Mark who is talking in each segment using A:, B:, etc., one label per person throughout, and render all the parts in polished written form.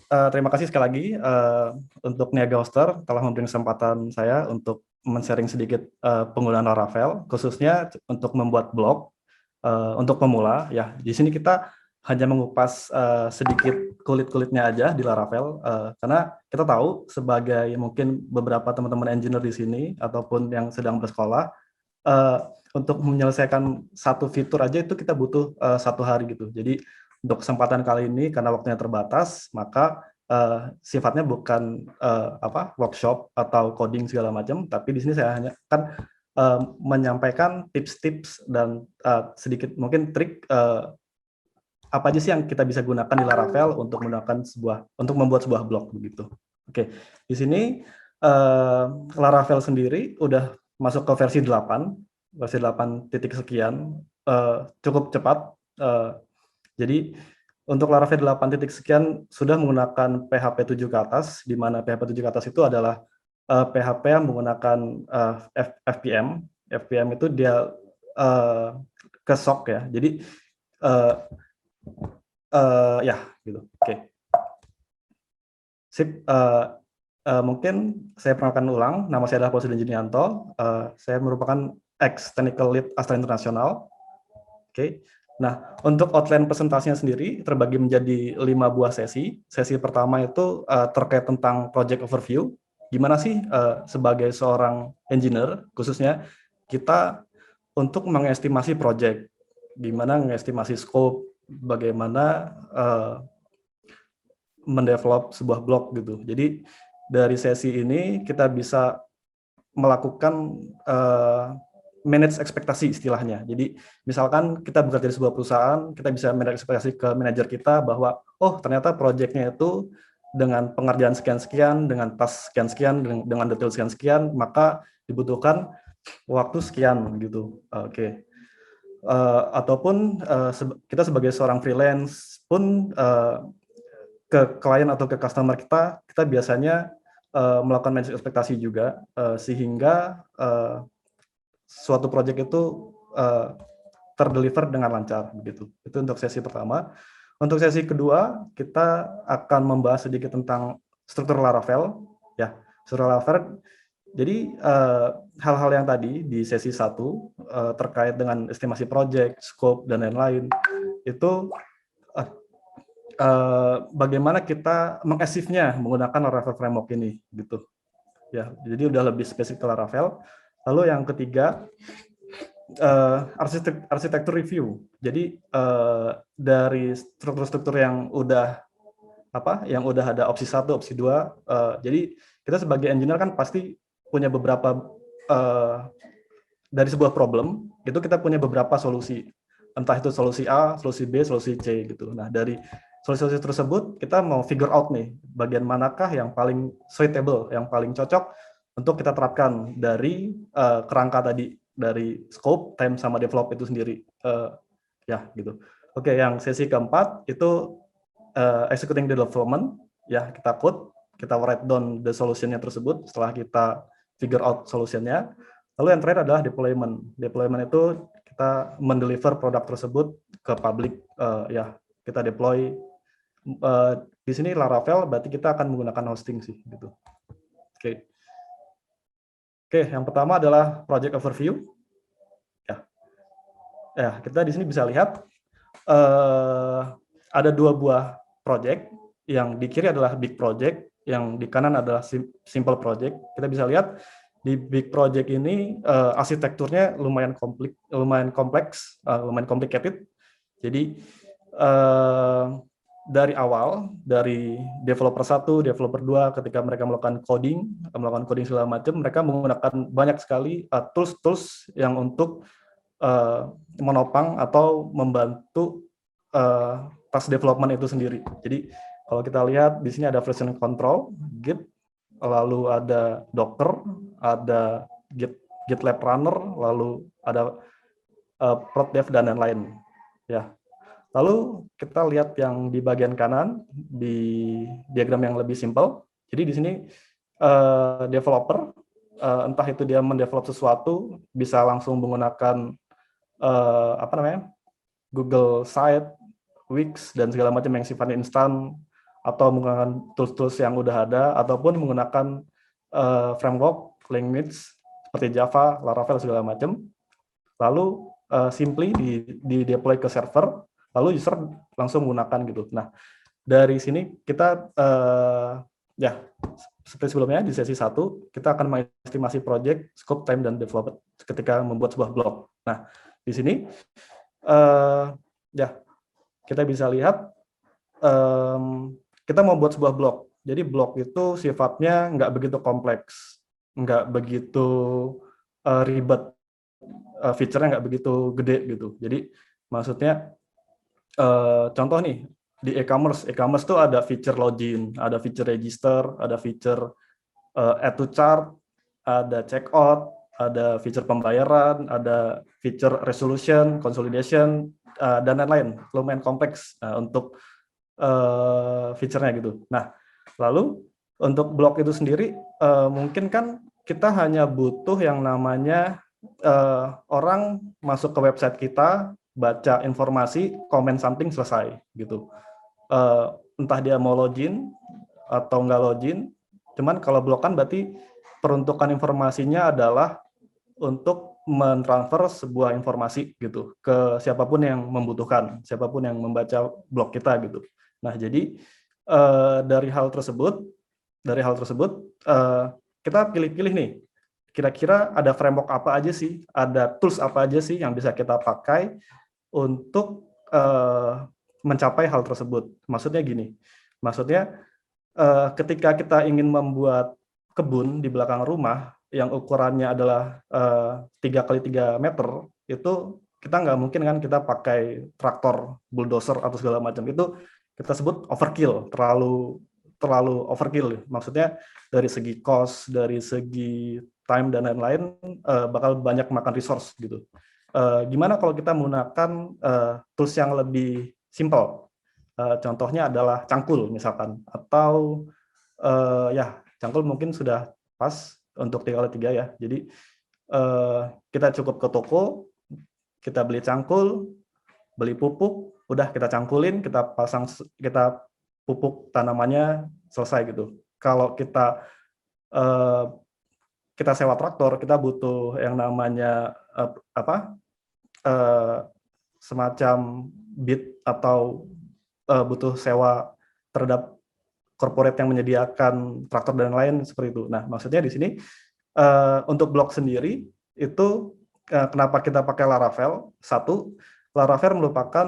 A: Terima kasih sekali lagi untuk Niaga Hoster telah memberi kesempatan saya untuk men-sharing sedikit penggunaan Laravel, khususnya untuk membuat blog untuk pemula. Ya, di sini kita hanya mengupas sedikit kulit-kulitnya aja di Laravel, karena kita tahu sebagai mungkin beberapa teman-teman engineer di sini ataupun yang sedang bersekolah, untuk menyelesaikan satu fitur aja itu kita butuh 1 hari gitu. Jadi untuk kesempatan kali ini karena waktunya terbatas, maka sifatnya bukan workshop atau coding segala macam, tapi di sini saya hanya akan menyampaikan tips-tips dan sedikit mungkin trik apa aja sih yang kita bisa gunakan di Laravel untuk membuat sebuah blog begitu. Oke, di sini Laravel sendiri udah masuk ke versi 8 titik sekian, cukup cepat. Jadi untuk Laravel 8 titik sekian sudah menggunakan PHP 7 ke atas, di mana PHP 7 ke atas itu adalah PHP yang menggunakan FPM. FPM itu dia ke SOC ya. Jadi ya gitu. Oke. Sip. Mungkin saya perkenalkan ulang. Nama saya adalah Paul Junianto. Saya merupakan ex-technical lead Astra International. Oke. Nah, untuk outline presentasinya sendiri terbagi menjadi 5 buah sesi. Sesi pertama itu terkait tentang project overview. Gimana sih sebagai seorang engineer, khususnya kita untuk mengestimasi project, gimana mengestimasi scope, bagaimana mendevelop sebuah blog gitu. Jadi dari sesi ini kita bisa melakukan manage ekspektasi istilahnya. Jadi misalkan kita bekerja di sebuah perusahaan, kita bisa manage ekspektasi ke manajer kita bahwa oh ternyata proyeknya itu dengan pengerjaan sekian-sekian, dengan tas sekian-sekian, dengan detail sekian-sekian, maka dibutuhkan waktu sekian gitu. Oke. Ataupun kita sebagai seorang freelance pun ke klien atau ke customer kita biasanya melakukan manage ekspektasi juga, sehingga suatu project itu terdeliver dengan lancar begitu. Itu untuk sesi pertama. Untuk sesi kedua kita akan membahas sedikit tentang struktur Laravel ya. Struktur Laravel. Jadi hal-hal yang tadi di sesi 1 terkait dengan estimasi project, scope dan lain-lain itu bagaimana kita mengachieve-nya menggunakan Laravel framework ini gitu. Ya, jadi udah lebih spesifik ke Laravel. Lalu yang ketiga arsitektur review. Jadi dari struktur-struktur yang udah ada opsi 1, opsi 2. Jadi kita sebagai engineer kan pasti punya beberapa dari sebuah problem, itu kita punya beberapa solusi. Entah itu solusi A, solusi B, solusi C gitu. Nah, dari solusi-solusi tersebut kita mau figure out nih bagian manakah yang paling suitable, yang paling cocok untuk kita terapkan dari kerangka tadi, dari scope, time sama develop itu sendiri. Ya gitu. Oke, yang sesi keempat itu executing development, ya kita code, kita write down the solution-nya tersebut setelah kita figure out solution-nya. Lalu yang terakhir adalah deployment. Deployment itu kita mendeliver produk tersebut ke public, ya kita deploy. Di sini Laravel berarti kita akan menggunakan hosting sih gitu. Oke. Oke, yang pertama adalah project overview. Ya, kita di sini bisa lihat ada 2 buah project, yang di kiri adalah big project, yang di kanan adalah simple project. Kita bisa lihat di big project ini arsitekturnya lumayan kompleks, lumayan complicated. Jadi dari awal, dari developer 1, developer 2, ketika mereka melakukan coding segala macam, mereka menggunakan banyak sekali tools-tools yang untuk menopang atau membantu task development itu sendiri. Jadi kalau kita lihat di sini ada version control, Git, lalu ada Docker, ada GitLab Runner, lalu ada prod dev dan lain-lain. Ya. Lalu kita lihat yang di bagian kanan di diagram yang lebih simple. Jadi di sini developer entah itu dia mendevelop sesuatu bisa langsung menggunakan Google Site, Wix dan segala macam yang sifatnya instan, atau menggunakan tools-tools yang udah ada, ataupun menggunakan framework, language, seperti Java, Laravel, segala macam, lalu simply di deploy ke server, lalu user langsung menggunakan gitu. Nah, dari sini kita ya seperti sebelumnya di sesi 1 kita akan mengestimasi project, scope, time, dan development ketika membuat sebuah blog. Nah, di sini ya kita bisa lihat kita mau buat sebuah blog. Jadi blog itu sifatnya nggak begitu kompleks, nggak begitu ribet, feature-nya nggak begitu gede gitu. Jadi maksudnya contoh nih, di e-commerce tuh ada feature login, ada feature register, ada feature add to cart, ada checkout, ada feature pembayaran, ada feature resolution, consolidation, dan lain-lain. Lumayan kompleks untuk feature-nya gitu. Nah, lalu untuk blog itu sendiri, mungkin kan kita hanya butuh yang namanya orang masuk ke website kita, baca informasi, comment something, selesai gitu. Entah dia mau login atau nggak login, cuman kalau blog kan berarti peruntukan informasinya adalah untuk mentransfer sebuah informasi gitu ke siapapun yang membutuhkan, siapapun yang membaca blog kita gitu. Nah, jadi dari hal tersebut kita pilih-pilih nih, kira-kira ada framework apa aja sih, ada tools apa aja sih yang bisa kita pakai untuk mencapai hal tersebut. Maksudnya gini, ketika kita ingin membuat kebun di belakang rumah yang ukurannya adalah 3x3 meter, itu kita nggak mungkin kan kita pakai traktor, bulldozer atau segala macam. Itu kita sebut overkill, terlalu overkill. Maksudnya dari segi cost, dari segi time dan lain-lain bakal banyak makan resource gitu. Gimana kalau kita menggunakan tools yang lebih simple? Contohnya adalah cangkul misalkan, atau ya cangkul mungkin sudah pas untuk 3x3 ya. Jadi kita cukup ke toko, kita beli cangkul, beli pupuk, udah kita cangkulin, kita pupuk tanamannya, selesai gitu. Kalau kita sewa traktor, kita butuh yang namanya semacam bid atau butuh sewa terhadap corporate yang menyediakan traktor dan lain seperti itu. Nah, maksudnya di sini untuk blog sendiri itu kenapa kita pakai Laravel? Satu, Laravel merupakan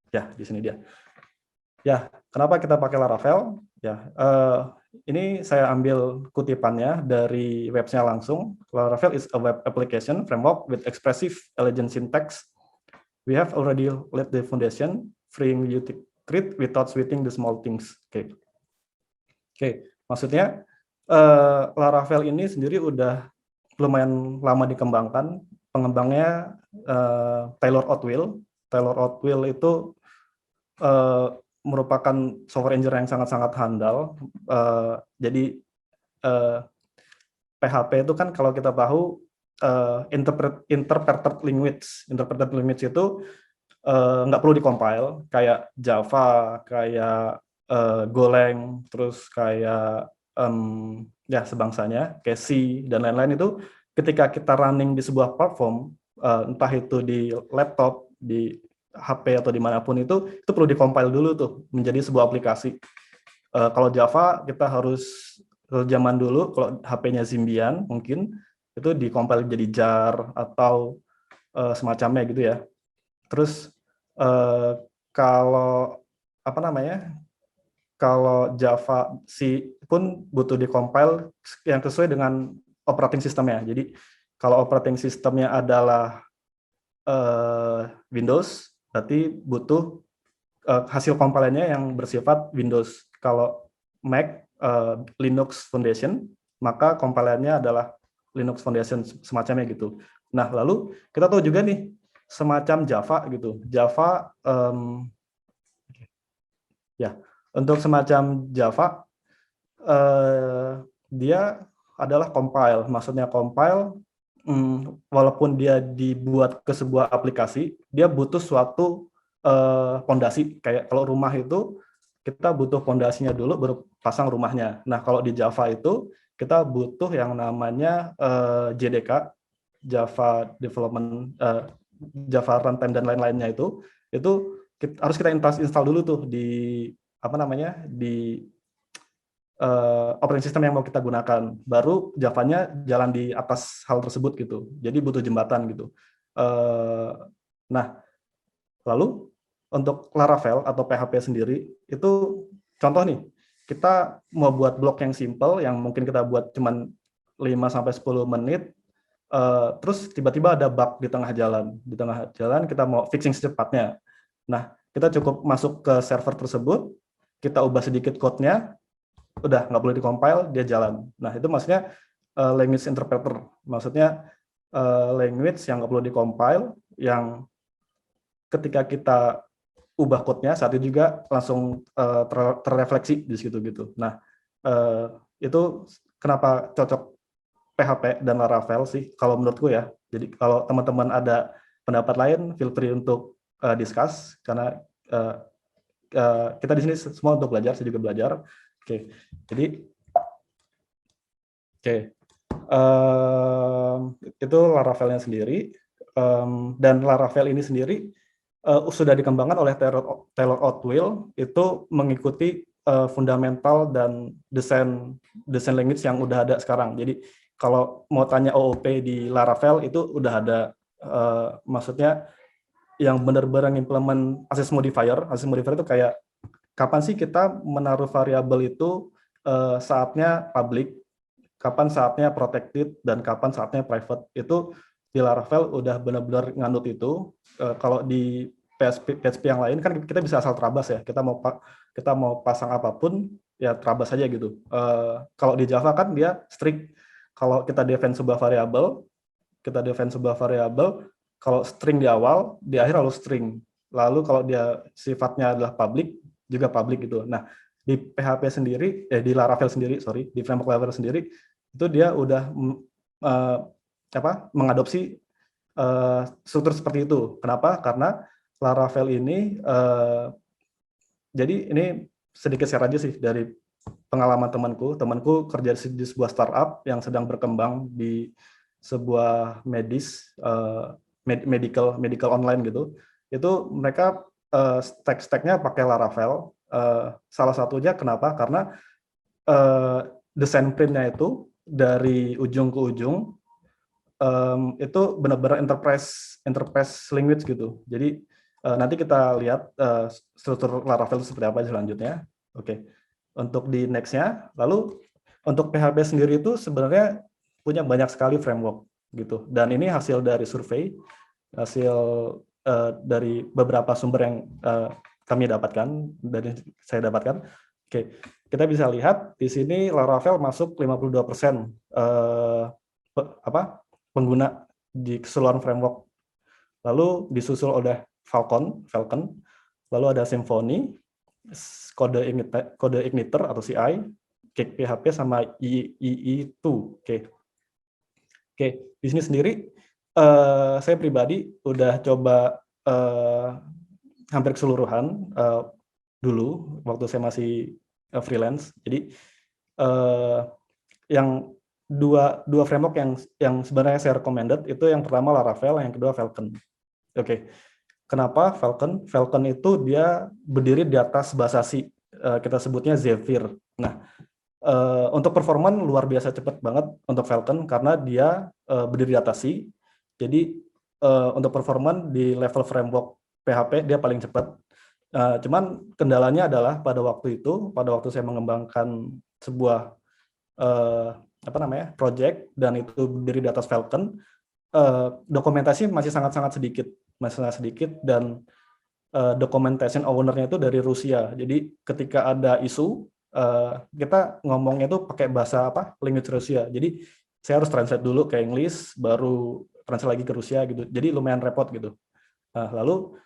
A: ya di sini dia. Ya, kenapa kita pakai Laravel? Ya, ini saya ambil kutipannya dari websnya langsung. Laravel is a web application framework with expressive, elegant syntax. We have already laid the foundation, freeing you to create without sweating the small things. Oke. Maksudnya Laravel ini sendiri udah lumayan lama dikembangkan. Pengembangnya Taylor Otwell. Taylor Otwell itu merupakan software engineer yang sangat-sangat handal. Jadi PHP itu kan kalau kita tahu interpreted language itu nggak perlu dikompil, kayak Java, kayak Golang, terus kayak ya sebangsanya, kayak C dan lain-lain itu ketika kita running di sebuah platform, entah itu di laptop, di HP atau dimanapun itu perlu dikompil dulu tuh menjadi sebuah aplikasi. Kalau Java kita harus zaman dulu, kalau HP-nya Symbian mungkin itu dikompil jadi jar atau semacamnya gitu ya. Terus kalau kalau Java C pun butuh dikompil yang sesuai dengan operating sistemnya. Jadi kalau operating sistemnya adalah Windows, berarti butuh hasil kompilannya yang bersifat Windows. Kalau Mac, Linux Foundation, maka kompilannya adalah Linux Foundation, semacamnya gitu. Nah, lalu kita tahu juga nih, semacam Java gitu. Java, ya, untuk semacam Java, dia adalah compile. Maksudnya compile, walaupun dia dibuat ke sebuah aplikasi, dia butuh suatu fondasi. Kayak kalau rumah itu kita butuh pondasinya dulu baru pasang rumahnya. Nah, kalau di Java itu kita butuh yang namanya JDK, Java Development, Java Runtime dan lain-lainnya itu harus kita install dulu tuh di apa namanya di operating system yang mau kita gunakan. Baru Java-nya jalan di atas hal tersebut gitu. Jadi butuh jembatan gitu. Nah, lalu untuk Laravel atau PHP sendiri itu contoh nih, kita mau buat blok yang simple yang mungkin kita buat cuman 5-10 menit, terus tiba-tiba ada bug di tengah jalan. Di tengah jalan kita mau fixing secepatnya. Nah, kita cukup masuk ke server tersebut, kita ubah sedikit code-nya, udah nggak perlu di-compile, dia jalan. Nah, itu maksudnya language interpreter. Maksudnya language yang nggak perlu di-compile, yang ketika kita ubah code-nya saat itu juga langsung terrefleksi di situ gitu. Nah, itu kenapa cocok PHP dan Laravel sih kalau menurutku ya. Jadi kalau teman-teman ada pendapat lain, feel free untuk discuss karena kita di sini semua untuk belajar, saya juga belajar. Oke, jadi itu Laravelnya sendiri, dan Laravel ini sendiri sudah dikembangkan oleh Taylor Otwill, itu mengikuti fundamental dan desain language yang udah ada sekarang. Jadi kalau mau tanya OOP di Laravel itu udah ada, maksudnya yang benar-benar implement access modifier. Access modifier itu kayak kapan sih kita menaruh variabel itu saatnya public, kapan saatnya protected, dan kapan saatnya private. Itu di Laravel udah benar-benar nganut itu. Kalau di PHP yang lain kan kita bisa asal terabas ya. Kita mau pasang apapun ya terabas saja gitu. Kalau di Java kan dia strict. Kalau kita define sebuah variabel, kalau string di awal, di akhir lalu string. Lalu kalau dia sifatnya adalah public, juga public gitu. Nah, di PHP sendiri, di Laravel sendiri, di framework Laravel sendiri, itu dia udah mengadopsi struktur seperti itu. Kenapa? Karena Laravel ini, jadi ini sedikit share aja sih dari pengalaman temanku kerja di sebuah startup yang sedang berkembang di sebuah medical online gitu. Itu mereka stack-nya pakai Laravel. Salah satunya kenapa? Karena desain printnya itu dari ujung ke ujung itu benar-benar enterprise language gitu. Jadi nanti kita lihat struktur Laravel seperti apa selanjutnya. Oke. Untuk di next-nya, lalu untuk PHP sendiri itu sebenarnya punya banyak sekali framework gitu. Dan ini hasil dari survei, hasil dari beberapa sumber yang kami dapatkan, dari saya dapatkan. Oke, kita bisa lihat di sini Laravel masuk 52% pengguna di keseluruhan framework. Lalu disusul oleh Falcon, lalu ada Symfony, kode igniter atau CI, Cake PHP sama EE2. Oke, di sini sendiri saya pribadi udah coba hampir keseluruhan dulu waktu saya masih freelance. Jadi yang dua framework yang sebenarnya saya recommended itu yang pertama Laravel, yang kedua Falcon. Oke. Kenapa Falcon? Falcon itu dia berdiri di atas bahasa C, kita sebutnya Zephyr. Nah, untuk performan luar biasa cepat banget untuk Falcon karena dia berdiri di atas C. Jadi untuk performan di level framework PHP dia paling cepat. Cuman kendalanya adalah pada waktu saya mengembangkan sebuah project dan itu berdiri di atas Falcon, dokumentasi masih sangat sedikit dan documentation owner-nya itu dari Rusia. Jadi ketika ada isu kita ngomongnya itu pakai bahasa language Rusia. Jadi saya harus translate dulu ke English, baru translate lagi ke Rusia gitu. Jadi lumayan repot gitu. Nah, lalu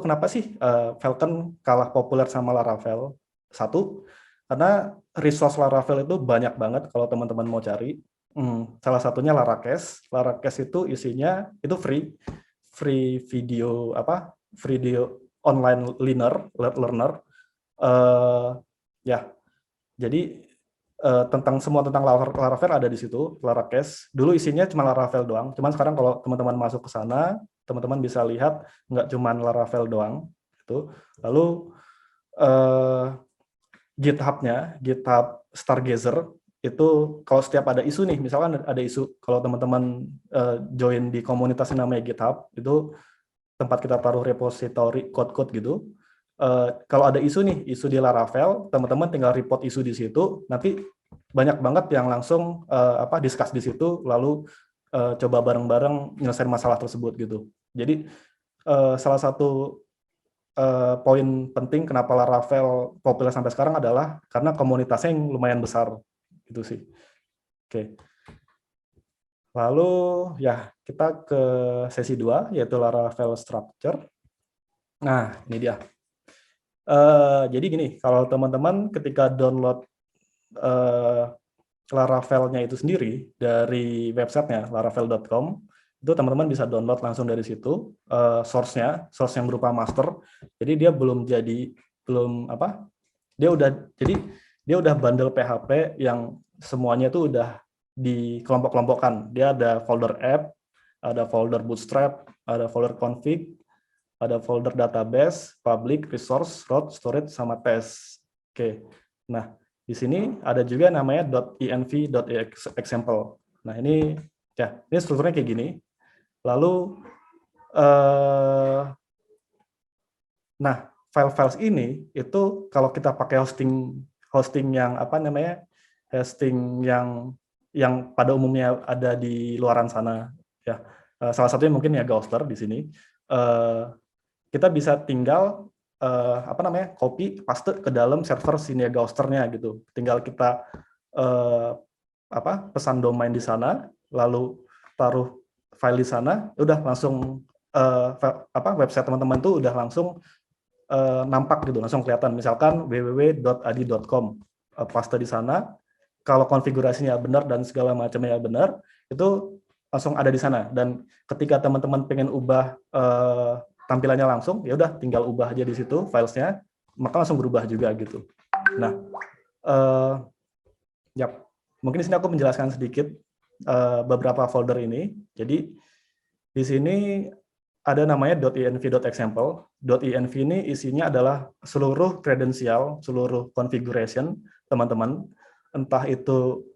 A: kenapa sih Falcon kalah populer sama Laravel? Satu, karena resource Laravel itu banyak banget kalau teman-teman mau cari. Salah satunya Larakes. Larakes itu isinya itu free video online learner. Uh, ya, jadi tentang Laravel ada di situ, Laracase. Dulu isinya cuma Laravel doang. Cuman sekarang kalau teman-teman masuk ke sana, teman-teman bisa lihat nggak cuma Laravel doang. Itu. Lalu GitHub-nya, GitHub Stargazer, itu kalau setiap ada isu nih, misalkan ada isu, kalau teman-teman join di komunitas yang namanya GitHub, itu tempat kita taruh repository code-code gitu. Kalau ada isu nih, isu di Laravel, teman-teman tinggal report isu di situ, nanti banyak banget yang langsung discuss di situ, lalu coba bareng-bareng nyelesain masalah tersebut gitu. Jadi salah satu poin penting kenapa Laravel populer sampai sekarang adalah karena komunitasnya yang lumayan besar gitu sih. Oke. Lalu ya kita ke sesi 2 yaitu Laravel structure. Nah, ini dia. Jadi gini, kalau teman-teman ketika download Laravel-nya itu sendiri dari websitenya laravel.com, itu teman-teman bisa download langsung dari situ source yang berupa master. Jadi dia dia udah bundle PHP yang semuanya itu udah dikelompok-kelompokkan. Dia ada folder app, ada folder bootstrap, ada folder config, ada folder database, public, resource, root, storage, sama test. Oke. Nah, di sini ada juga namanya .env.example. Nah, ini strukturnya kayak gini. Lalu nah, file-files ini itu kalau kita pakai hosting yang hosting yang pada umumnya ada di luaran sana ya. Salah satunya mungkin ya Ghoster di sini. Kita bisa tinggal copy paste ke dalam server si Niaga Hoster-nya gitu. Tinggal kita pesan domain di sana, lalu taruh file di sana, udah langsung website teman-teman tuh udah langsung nampak gitu, langsung kelihatan. Misalkan www.adi.com, paste di sana. Kalau konfigurasinya benar dan segala macamnya benar, itu langsung ada di sana. Dan ketika teman-teman pengen ubah tampilannya langsung, ya udah tinggal ubah aja di situ filesnya, maka langsung berubah juga gitu. Nah, mungkin di sini aku menjelaskan sedikit beberapa folder ini. Jadi di sini ada namanya .env.example. .env ini isinya adalah seluruh kredensial, seluruh configuration teman-teman, entah itu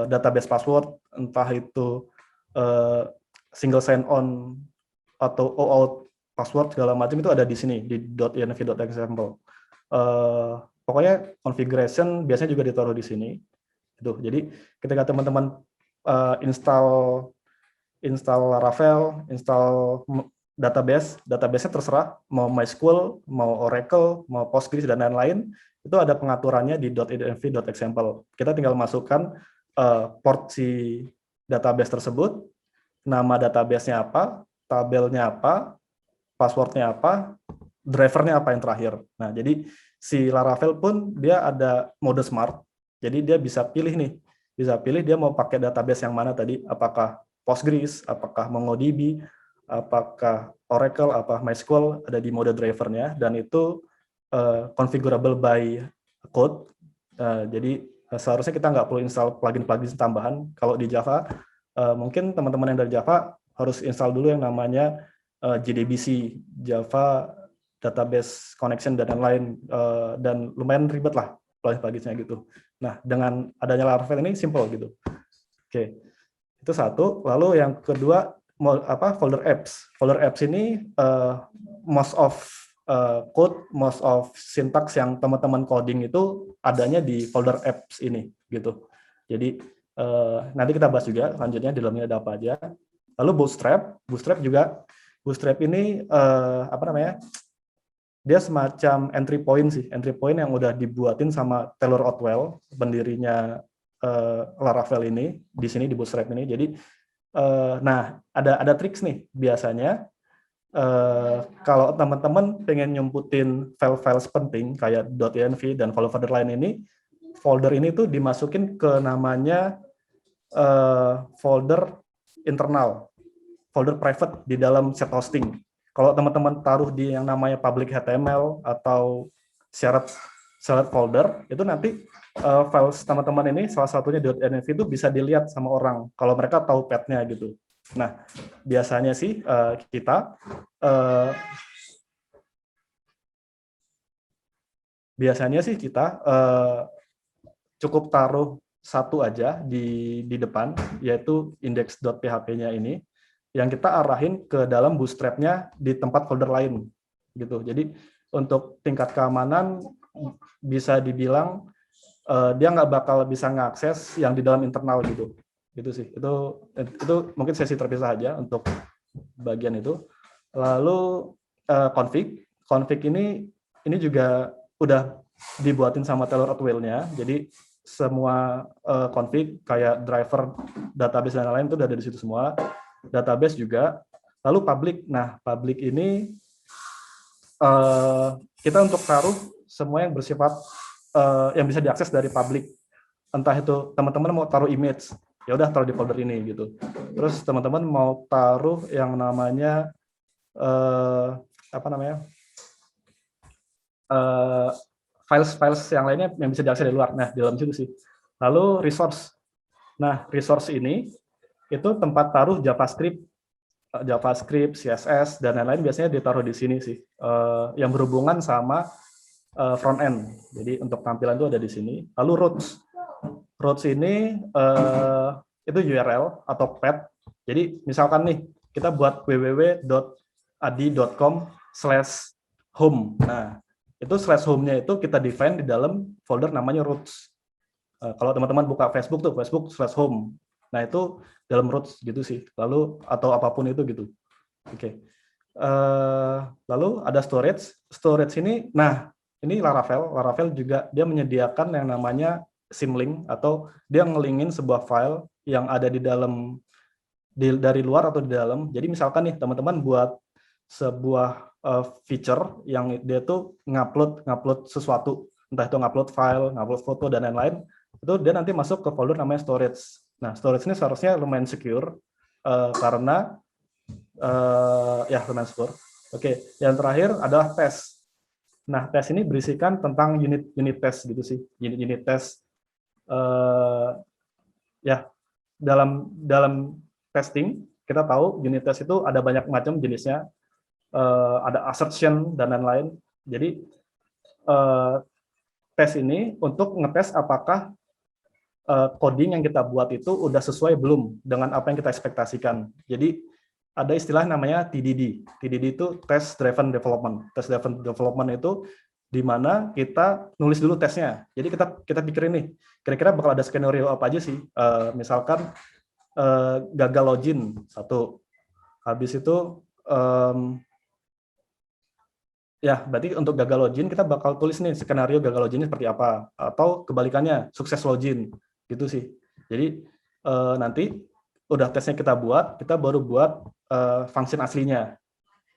A: database password, entah itu single sign-on atau OAuth password segala macam itu ada di sini di .env.example. Pokoknya configuration biasanya juga ditaruh di sini. Itu. Jadi ketika teman-teman install Laravel, install database-nya terserah mau MySQL, mau Oracle, mau Postgres dan lain-lain, itu ada pengaturannya di .env.example. Kita tinggal masukkan port si database tersebut, nama database-nya apa, tabelnya apa, password-nya apa, driver-nya apa yang terakhir. Nah, jadi si Laravel pun dia ada mode smart. Jadi dia bisa pilih dia mau pakai database yang mana tadi, apakah Postgres, apakah MongoDB, apakah Oracle, apa MySQL, ada di mode driver-nya, dan itu configurable by code. Jadi seharusnya kita nggak perlu install plugin-plugin tambahan. Kalau di Java, mungkin teman-teman yang dari Java harus install dulu yang namanya JDBC, Java Database Connection dan lain-lain, dan lumayan ribet lah plugin-pluginnya gitu. Nah, dengan adanya Laravel ini simple gitu. Oke, itu satu. Lalu yang kedua, folder apps. Folder apps ini most of code, most of syntax yang teman-teman coding itu adanya di folder apps ini gitu. Jadi nanti kita bahas juga selanjutnya di dalamnya ada apa aja. Lalu Bootstrap ini dia semacam entry point yang udah dibuatin sama Taylor Otwell, pendirinya Laravel ini, di sini di Bootstrap ini. Jadi nah, ada triks nih biasanya. Kalau teman-teman pengen nyumputin file-file penting kayak .env dan folder lain ini, folder ini tuh dimasukin ke namanya folder internal, folder private di dalam set hosting. Kalau teman-teman taruh di yang namanya public HTML atau syarat select folder, itu nanti file teman-teman ini salah satunya .env itu bisa dilihat sama orang kalau mereka tahu path-nya gitu. Nah, biasanya sih kita cukup taruh satu aja di depan, yaitu index.php-nya ini, yang kita arahin ke dalam bootstrap-nya di tempat folder lain gitu. Jadi untuk tingkat keamanan bisa dibilang dia nggak bakal bisa ngakses yang di dalam internal gitu sih. Itu mungkin sesi terpisah aja untuk bagian itu. Lalu config ini juga udah dibuatin sama Taylor Atwell-nya. Jadi semua config kayak driver, database dan lain-lain itu udah ada di situ semua. Database juga. Lalu public. Nah, public ini kita untuk taruh semua yang bersifat yang bisa diakses dari public. Entah itu teman-teman mau taruh image, ya udah taruh di folder ini gitu. Terus teman-teman mau taruh yang namanya files yang lainnya yang bisa diakses dari luar. Nah, di dalam situ sih. Lalu resource. Nah, resource ini itu tempat taruh JavaScript, CSS dan lain-lain biasanya ditaruh di sini sih. Yang berhubungan sama front end. Jadi untuk tampilan itu ada di sini. Lalu routes ini itu URL atau path. Jadi misalkan nih kita buat www.adi.com/home. Nah, itu /home-nya itu kita define di dalam folder namanya routes. Kalau teman-teman buka Facebook tuh Facebook/home. Nah, itu dalam routes gitu sih. Lalu atau apapun itu gitu. Oke. Lalu ada storage. Storage ini, nah ini Laravel juga dia menyediakan yang namanya symlink atau dia ngelingin sebuah file yang ada di dalam dari luar atau di dalam. Jadi misalkan nih teman-teman buat sebuah feature yang dia tuh ngupload sesuatu, entah itu ngupload file, ngupload foto dan lain-lain, itu dia nanti masuk ke folder namanya storage. Nah, storage ini seharusnya lumayan secure karena ya lumayan secure. Oke, yang terakhir adalah test. Nah, tes ini berisikan tentang unit test gitu sih, unit test. Ya, dalam testing kita tahu unit test itu ada banyak macam jenisnya, ada assertion dan lain-lain. Jadi tes ini untuk ngetes apakah coding yang kita buat itu udah sesuai belum dengan apa yang kita ekspektasikan. Jadi ada istilah namanya TDD. TDD itu Test Driven Development. Test Driven Development itu di mana kita nulis dulu tesnya. Jadi kita pikirin nih, kira-kira bakal ada skenario apa aja sih. Misalkan gagal login satu. Habis itu ya berarti untuk gagal login kita bakal tulis nih skenario gagal login seperti apa, atau kebalikannya sukses login gitu sih. Jadi nanti udah tesnya kita buat, kita baru buat function aslinya.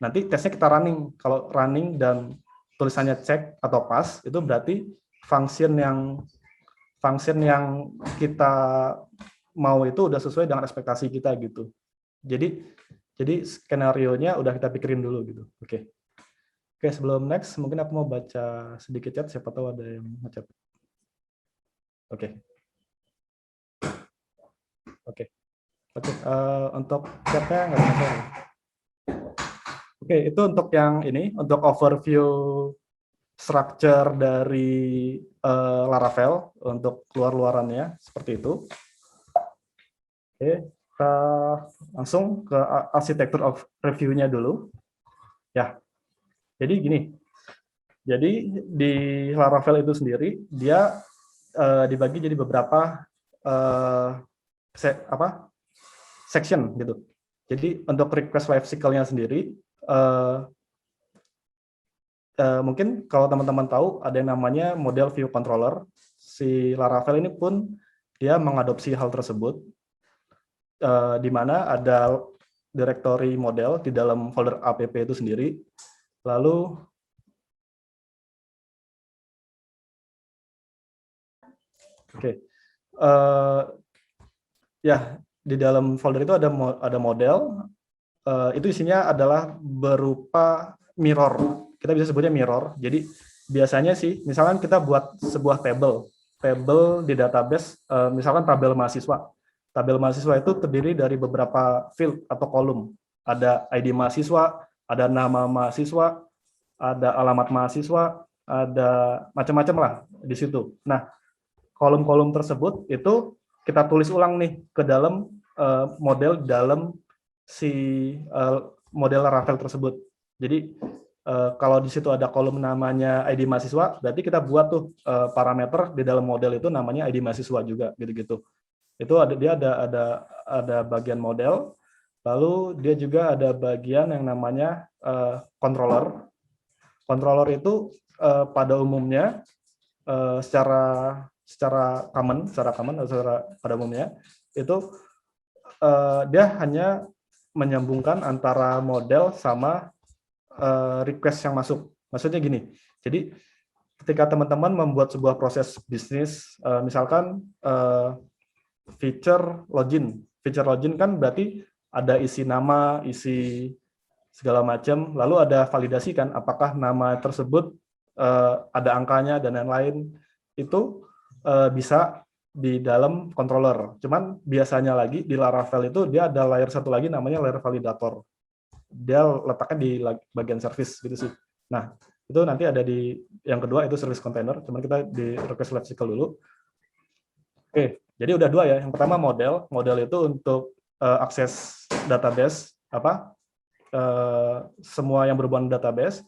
A: Nanti tesnya kita running. Kalau running dan tulisannya cek atau pas, itu berarti function yang kita mau itu udah sesuai dengan ekspektasi kita gitu. Jadi skenario-nya udah kita pikirin dulu gitu. Oke, sebelum next, mungkin aku mau baca sedikit chat, siapa tahu ada yang ngechat. Oke. Untuk chatnya nggak ada masalah. Oke, itu untuk yang ini, untuk overview structure dari Laravel untuk luar-luarannya seperti itu. Oke, kita langsung ke architecture of review-nya dulu. Ya, jadi gini. Jadi di Laravel itu sendiri dia dibagi jadi beberapa section gitu. Jadi untuk request lifecycle-nya sendiri mungkin kalau teman-teman tahu ada yang namanya model view controller. Si Laravel ini pun dia mengadopsi hal tersebut, di mana ada directory model di dalam folder app itu sendiri. Lalu ya di dalam folder itu ada model, itu isinya adalah berupa mirror. Kita bisa sebutnya mirror. Jadi biasanya sih, misalkan kita buat sebuah tabel di database, misalkan tabel mahasiswa. Tabel mahasiswa itu terdiri dari beberapa field atau kolom. Ada ID mahasiswa, ada nama mahasiswa, ada alamat mahasiswa, ada macam-macam lah di situ. Nah, kolom-kolom tersebut itu kita tulis ulang nih ke dalam model dalam si model Laravel tersebut. Jadi kalau di situ ada kolom namanya ID mahasiswa, berarti kita buat tuh parameter di dalam model itu namanya ID mahasiswa juga, gitu-gitu. Itu ada bagian model, lalu dia juga ada bagian yang namanya controller. Controller itu pada umumnya secara common pada umumnya itu dia hanya menyambungkan antara model sama request yang masuk. Maksudnya gini, jadi ketika teman-teman membuat sebuah proses bisnis, misalkan feature login kan berarti ada isi nama, isi segala macam, lalu ada validasi kan, apakah nama tersebut ada angkanya dan lain-lain, itu bisa di dalam controller. Cuman biasanya lagi di Laravel itu dia ada layer satu lagi namanya layer validator. Dia letaknya di bagian service gitu sih. Nah, itu nanti ada di yang kedua itu service container, cuman kita di request lifecycle dulu. Oke, jadi udah dua ya. Yang pertama model itu untuk akses database semua yang berhubungan database.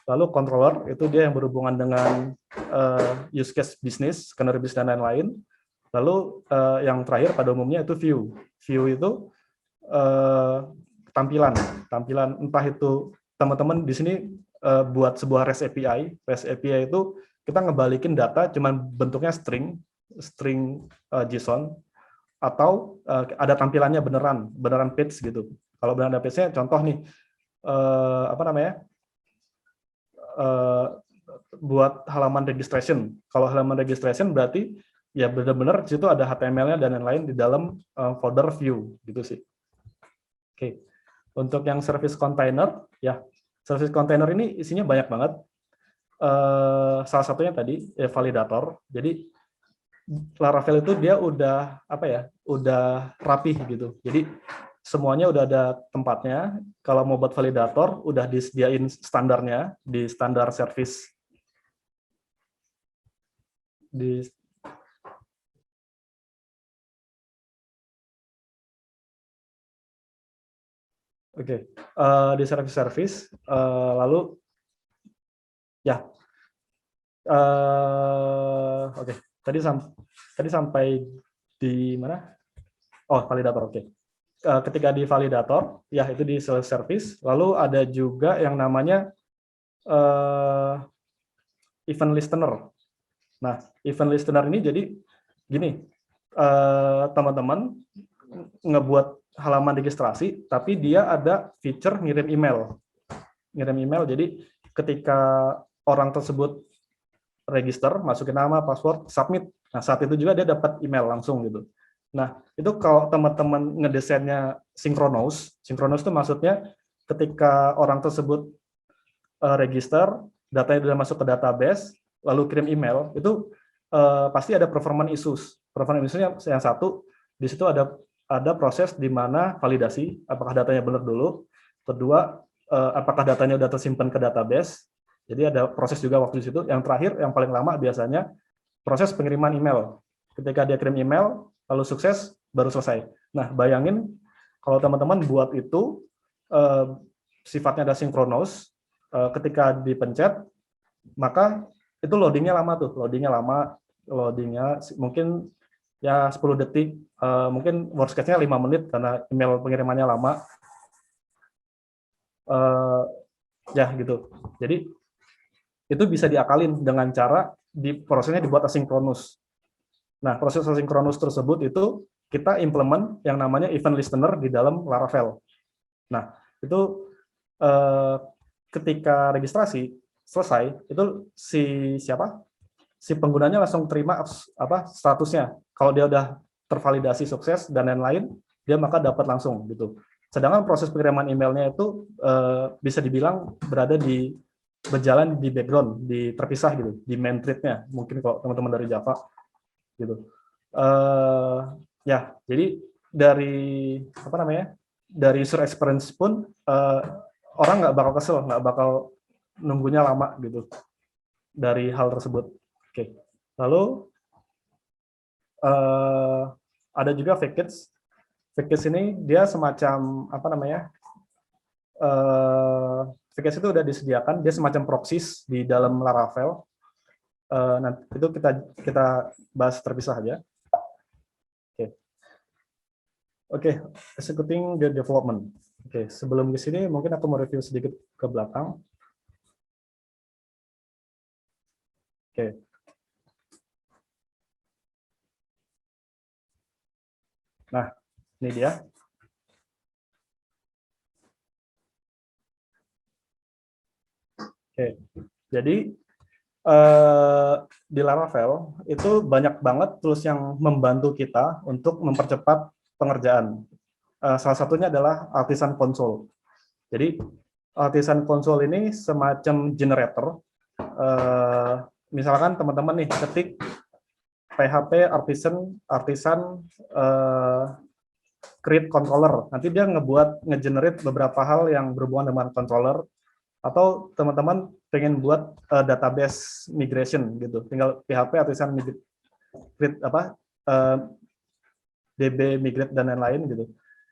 A: Lalu controller itu dia yang berhubungan dengan use case bisnis, skenario bisnis dan lain-lain. Lalu yang terakhir pada umumnya itu view. View itu tampilan entah itu teman-teman di sini buat sebuah REST API. REST API itu kita ngebalikin data cuman bentuknya string JSON atau ada tampilannya beneran page gitu. Kalau beneran page-nya contoh nih buat halaman registration. Kalau halaman registration berarti ya benar-benar di situ ada HTML-nya dan lain-lain di dalam folder view gitu sih. Oke. Untuk yang service container, ya service container ini isinya banyak banget. Salah satunya tadi validator. Jadi Laravel itu dia udah udah rapih gitu. Jadi semuanya udah ada tempatnya. Kalau mau buat validator, udah disediain standarnya di standar service. Oke, di service, lalu ya, oke. Tadi sampai di mana? Oh, validator. Oke. Ketika di validator, ya itu di self service. Lalu ada juga yang namanya event listener. Nah, event listener ini jadi gini, teman-teman ngebuat halaman registrasi, tapi dia ada feature ngirim email. Jadi ketika orang tersebut register, masukin nama, password, submit. Nah, saat itu juga dia dapat email langsung gitu. Nah, itu kalau teman-teman ngedesainnya sinkronos itu maksudnya ketika orang tersebut register, datanya sudah masuk ke database, lalu kirim email, itu pasti ada performance issues. Performance issue yang satu, di situ ada proses di mana validasi, apakah datanya benar dulu. Kedua, apakah datanya sudah tersimpan ke database. Jadi ada proses juga waktu di situ. Yang terakhir, yang paling lama biasanya proses pengiriman email. Ketika dia kirim email, lalu sukses, baru selesai. Nah, bayangin kalau teman-teman buat itu, sifatnya ada sinkronos, ketika dipencet, maka itu loadingnya lama tuh. Loadingnya mungkin ya 10 detik, mungkin worst case-nya 5 menit karena email pengirimannya lama. Ya gitu. Jadi itu bisa diakalin dengan cara prosesnya dibuat asinkronus. Nah, proses asinkronus tersebut itu kita implement yang namanya event listener di dalam Laravel. Nah, itu ketika registrasi selesai, itu si penggunanya langsung terima statusnya. Kalau dia udah tervalidasi sukses dan lain-lain, dia maka dapat langsung gitu. Sedangkan proses pengiriman emailnya itu bisa dibilang berada di berjalan di background, terpisah gitu, di main thread-nya. Mungkin kalau teman-teman dari Java gitu. Ya, jadi dari apa namanya? Dari user experience pun orang nggak bakal kesel, nggak bakal nunggunya lama gitu dari hal tersebut. Oke. Lalu ada juga package. Package ini dia semacam apa namanya? Package itu udah disediakan, dia semacam proxies di dalam Laravel. Nanti itu kita bahas terpisah aja. Oke. Oke, executing the development. Oke, sebelum ke sini mungkin aku mau review sedikit ke belakang. Oke. Nah, ini dia. Oke. Jadi di Laravel itu banyak banget tools yang membantu kita untuk mempercepat pengerjaan. Salah satunya adalah Artisan Console. Jadi Artisan Console ini semacam generator. Misalkan teman-teman nih ketik PHP Artisan create controller. Nanti dia nge-generate beberapa hal yang berhubungan dengan controller, atau teman-teman pengen buat database migration gitu. Tinggal PHP Artisan create DB migrate dan lain-lain gitu.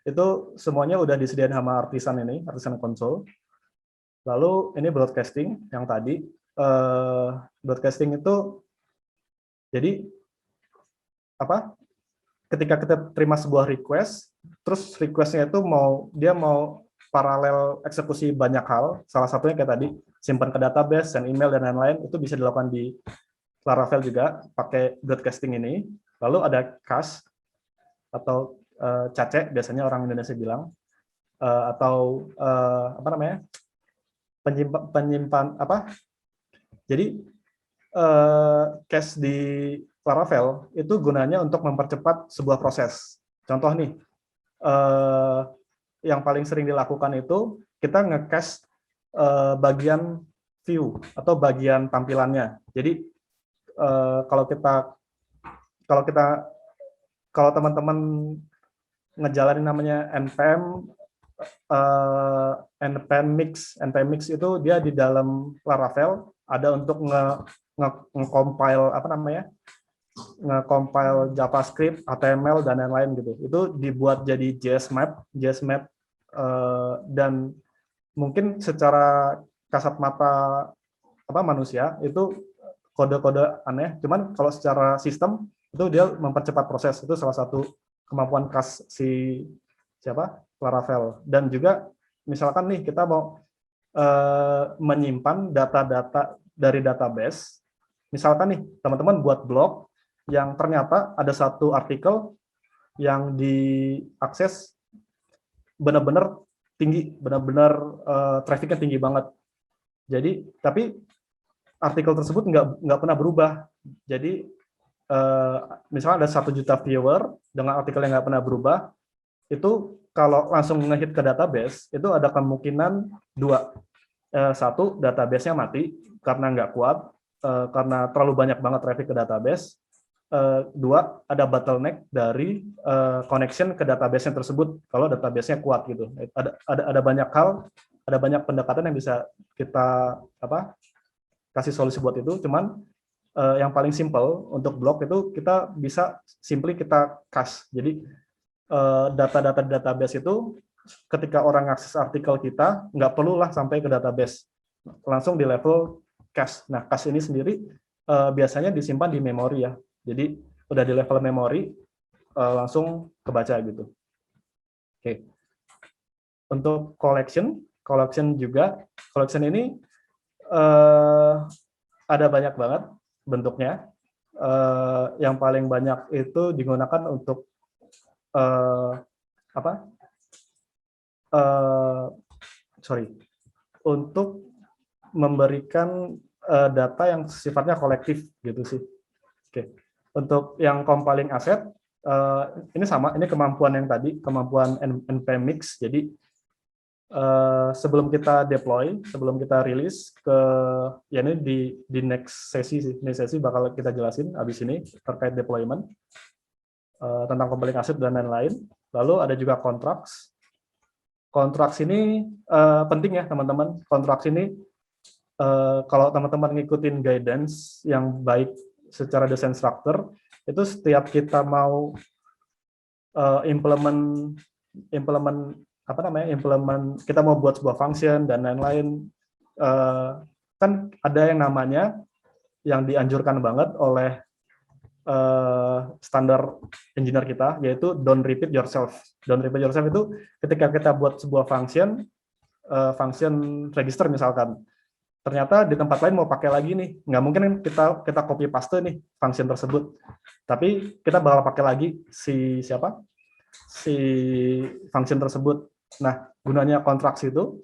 A: Itu semuanya udah disediain sama Artisan Artisan Console. Lalu ini broadcasting yang tadi. Broadcasting itu jadi apa? Ketika kita terima sebuah request, terus requestnya itu dia mau paralel eksekusi banyak hal, salah satunya kayak tadi, simpan ke database, send email, dan lain-lain, itu bisa dilakukan di Laravel juga, pakai broadcasting ini. Lalu ada cache, atau cache, biasanya orang Indonesia bilang, atau apa namanya, penyimpan apa? Jadi, cache di Laravel itu gunanya untuk mempercepat sebuah proses. Contoh nih, yang paling sering dilakukan itu kita nge-cache bagian view atau bagian tampilannya. Jadi kalau teman-teman ngejalanin namanya npm mix itu dia di dalam Laravel ada untuk nge-compile apa namanya? Nge-compile JavaScript, HTML, dan lain-lain gitu. Itu dibuat jadi JS map, dan mungkin secara kasat mata manusia itu kode-kode aneh. Cuman kalau secara sistem itu dia mempercepat proses. Itu salah satu kemampuan khas Laravel. Dan juga misalkan nih kita mau menyimpan data-data dari database. Misalkan nih teman-teman buat blog yang ternyata ada satu artikel yang diakses benar-benar tinggi, benar-benar trafficnya tinggi banget. Jadi, tapi artikel tersebut nggak pernah berubah. Jadi, misalnya ada 1 juta viewer dengan artikel yang nggak pernah berubah, itu kalau langsung nge-hit ke database, itu ada kemungkinan 2. 1, database-nya mati karena nggak kuat, karena terlalu banyak banget traffic ke database. 2, ada bottleneck dari connection ke database-nya tersebut kalau database-nya kuat gitu. Ada banyak hal, ada banyak pendekatan yang bisa kita kasih solusi buat itu. Cuman yang paling simple untuk blog itu kita bisa simply kita cache. Jadi data-data di database itu ketika orang akses artikel kita nggak perlulah sampai ke database, langsung di level cache. Nah, cache ini sendiri biasanya disimpan di memori ya. Jadi udah di level memori langsung kebaca gitu. Oke. Untuk collection juga, collection ini ada banyak banget bentuknya. Yang paling banyak itu digunakan untuk untuk memberikan data yang sifatnya kolektif gitu sih. Oke. Untuk yang compiling aset, ini sama, ini kemampuan yang tadi, kemampuan npm mix. Jadi sebelum kita deploy, sebelum kita rilis ke ya ini di next sesi sih, ini sesi bakal kita jelasin abis ini terkait deployment, tentang public asset dan lain-lain. Lalu ada juga contracts. Contracts ini penting ya teman-teman. Contracts ini kalau teman-teman ngikutin guidance yang baik secara desain struktur, itu setiap kita mau implement kita mau buat sebuah function dan lain-lain, kan ada yang namanya yang dianjurkan banget oleh standar engineer kita, yaitu don't repeat yourself. Don't repeat yourself itu ketika kita buat sebuah function, function register misalkan, ternyata di tempat lain mau pakai lagi nih, nggak mungkin kita copy paste nih function tersebut, tapi kita bakal pakai lagi si function tersebut. Nah, gunanya contracts itu,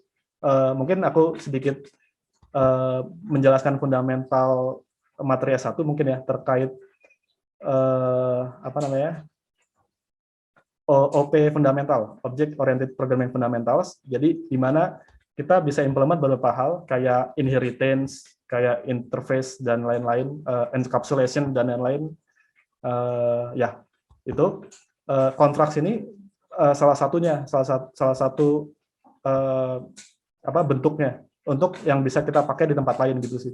A: mungkin aku sedikit menjelaskan fundamental materi S1 mungkin ya, terkait OP fundamental, Object Oriented Programming Fundamentals. Jadi di mana kita bisa implement beberapa hal kayak inheritance, kayak interface dan lain-lain, encapsulation dan lain-lain. Ya, itu contracts ini salah satu bentuknya untuk yang bisa kita pakai di tempat lain gitu sih.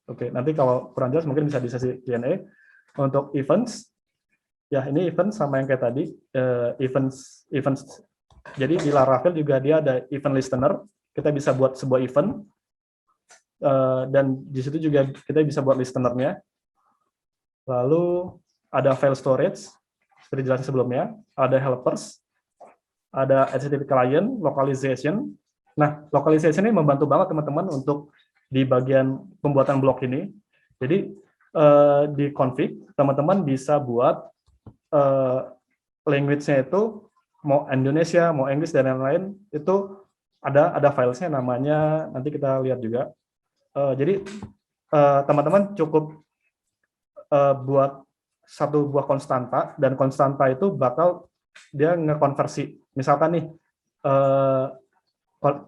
A: Oke. Nanti kalau kurang jelas mungkin bisa di sesi Q&A. Untuk events, ya ini event sama yang kayak tadi, events. Jadi di Laravel juga dia ada event listener. Kita bisa buat sebuah event, dan di situ juga kita bisa buat listenernya. Lalu ada file storage, seperti jelasin sebelumnya, ada helpers, ada HTTP client, localization. Nah, localization ini membantu banget teman-teman untuk di bagian pembuatan blok ini. Jadi di config, teman-teman bisa buat language-nya itu mau Indonesia, mau Inggris dan lain-lain, itu ada filesnya namanya, nanti kita lihat juga. Jadi teman-teman cukup buat satu buah konstanta, dan konstanta itu bakal dia ngekonversi. Misalkan nih,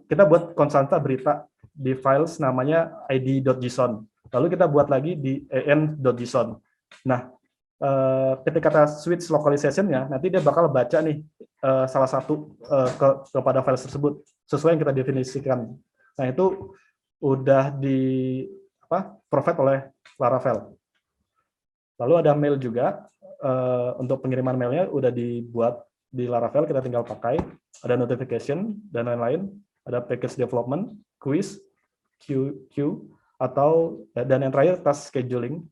A: kita buat konstanta berita di files namanya id.json. Lalu kita buat lagi di en.json. Nah, ketika kita switch localization-nya, nanti dia bakal baca nih salah satu kepada file tersebut sesuai yang kita definisikan. Nah, itu udah provide oleh Laravel. Lalu ada mail juga, untuk pengiriman mailnya udah dibuat di Laravel, kita tinggal pakai. Ada notification dan lain-lain. Ada package development, quiz, queue, atau dan yang terakhir task scheduling.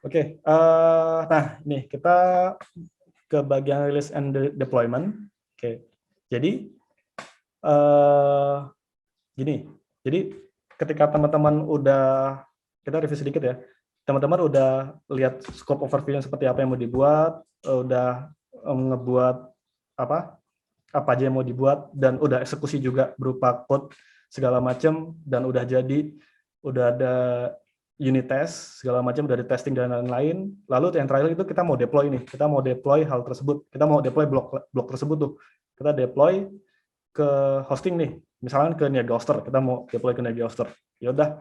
A: Oke. Nah nih kita ke bagian release and deployment. Oke. Jadi jadi ketika teman-teman kita review sedikit ya, teman-teman udah lihat scope overview seperti apa yang mau dibuat, udah ngebuat apa aja yang mau dibuat, dan udah eksekusi juga berupa code segala macam, dan udah ada unit test segala macam, udah di testing dan lain-lain. Lalu yang terakhir itu kita mau deploy hal tersebut, kita mau deploy blok tersebut tuh, kita deploy ke hosting nih, misalkan ke Niagara, kita mau deploy ke Niagara. Ya udah,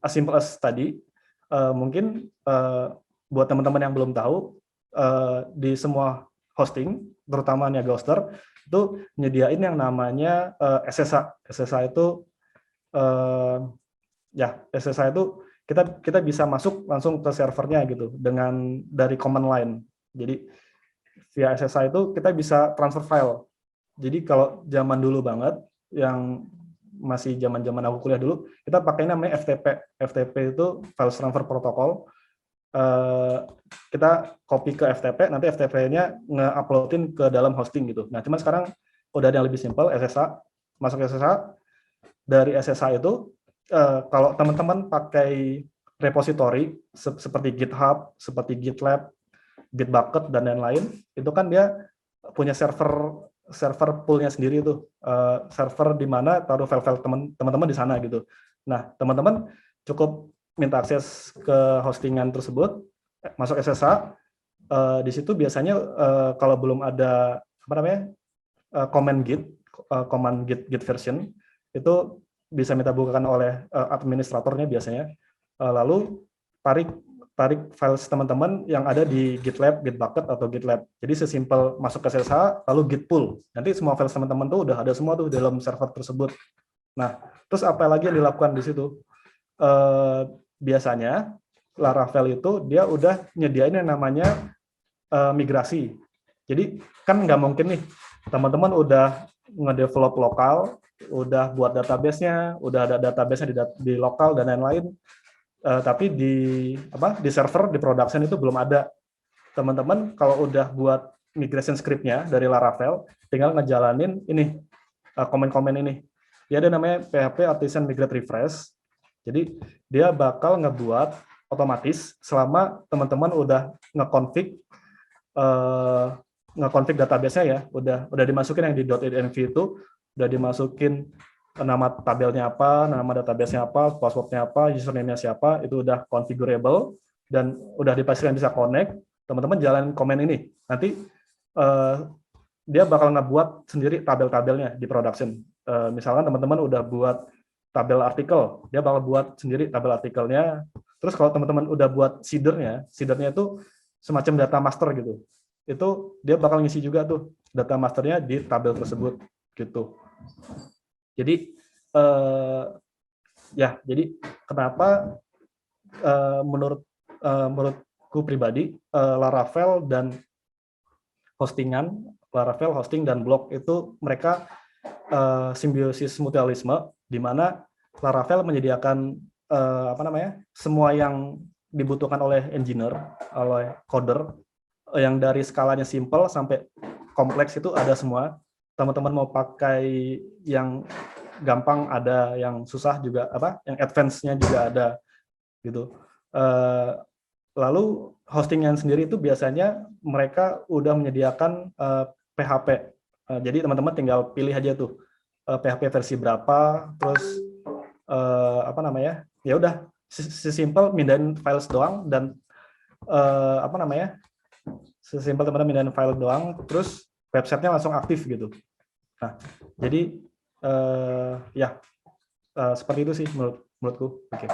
A: as simple as tadi. Mungkin buat teman-teman yang belum tahu, di semua hosting, terutama Niagara, itu nyediain yang namanya SSH. SSH itu SSH itu kita bisa masuk langsung ke servernya gitu dari command line. Jadi via SSH itu kita bisa transfer file. Jadi kalau zaman dulu banget, yang masih zaman aku kuliah dulu, kita pakai namanya FTP. FTP itu file transfer protocol. Kita copy ke FTP, nanti FTP-nya nge-uploadin ke dalam hosting gitu. Nah, cuman sekarang udah ada yang lebih simpel, SSH. Masuk SSH, dari SSH itu, kalau teman-teman pakai repository seperti GitHub, seperti GitLab, Bitbucket, dan lain-lain, itu kan dia punya server poolnya sendiri tuh, server di mana taruh file-file teman-teman di sana gitu. Nah, teman-teman cukup minta akses ke hostingan tersebut, masuk SSH, Di situ biasanya kalau belum ada apa namanya command git, command git version itu bisa minta bukakan oleh administratornya biasanya. Lalu tarik tarik file teman-teman yang ada di GitLab, Gitbucket atau GitLab. Jadi sesimpel masuk ke SSH lalu git pull. Nanti semua file teman-teman tuh udah ada semua tuh dalam server tersebut. Nah, terus apa lagi yang dilakukan di situ? Biasanya Laravel itu dia udah nyediain yang namanya migrasi. Jadi kan nggak mungkin nih teman-teman udah ngedevelop lokal, udah buat database-nya, udah ada database-nya di lokal dan lain-lain, tapi di server di production itu belum ada. Teman-teman kalau udah buat migration script-nya dari Laravel, tinggal ngejalanin ini komen-komen ini. Dia ada namanya PHP Artisan Migrate Refresh. Jadi dia bakal ngebuat otomatis selama teman-teman udah nge-config nge-config database-nya ya, udah dimasukin yang di .env itu, udah dimasukin nama tabelnya apa, nama database-nya apa, password-nya apa, username-nya siapa, itu udah configurable dan udah dipastikan bisa connect. Teman-teman jalan komen ini, nanti dia bakal ngebuat sendiri tabel-tabelnya di production. Misalkan teman-teman udah buat tabel artikel, dia bakal buat sendiri tabel artikelnya. Terus kalau teman-teman udah buat seedernya itu semacam data master gitu. Itu dia bakal ngisi juga tuh data masternya di tabel tersebut gitu. Jadi jadi kenapa menurutku pribadi Laravel dan Laravel hosting dan blog itu mereka simbiosis mutualisme, di mana Laravel menyediakan semua yang dibutuhkan oleh engineer, oleh coder, yang dari skalanya simple sampai kompleks itu ada semua. Teman-teman mau pakai yang gampang ada, yang susah juga yang advance-nya juga ada gitu. Lalu hostingnya sendiri itu biasanya mereka udah menyediakan PHP. Jadi teman-teman tinggal pilih aja tuh PHP versi berapa, terus ya udah sesimpel mindahin files doang dan sesimpel teman-teman mindahin file doang, terus websitenya langsung aktif gitu. Nah, jadi seperti itu sih menurutku. Oke.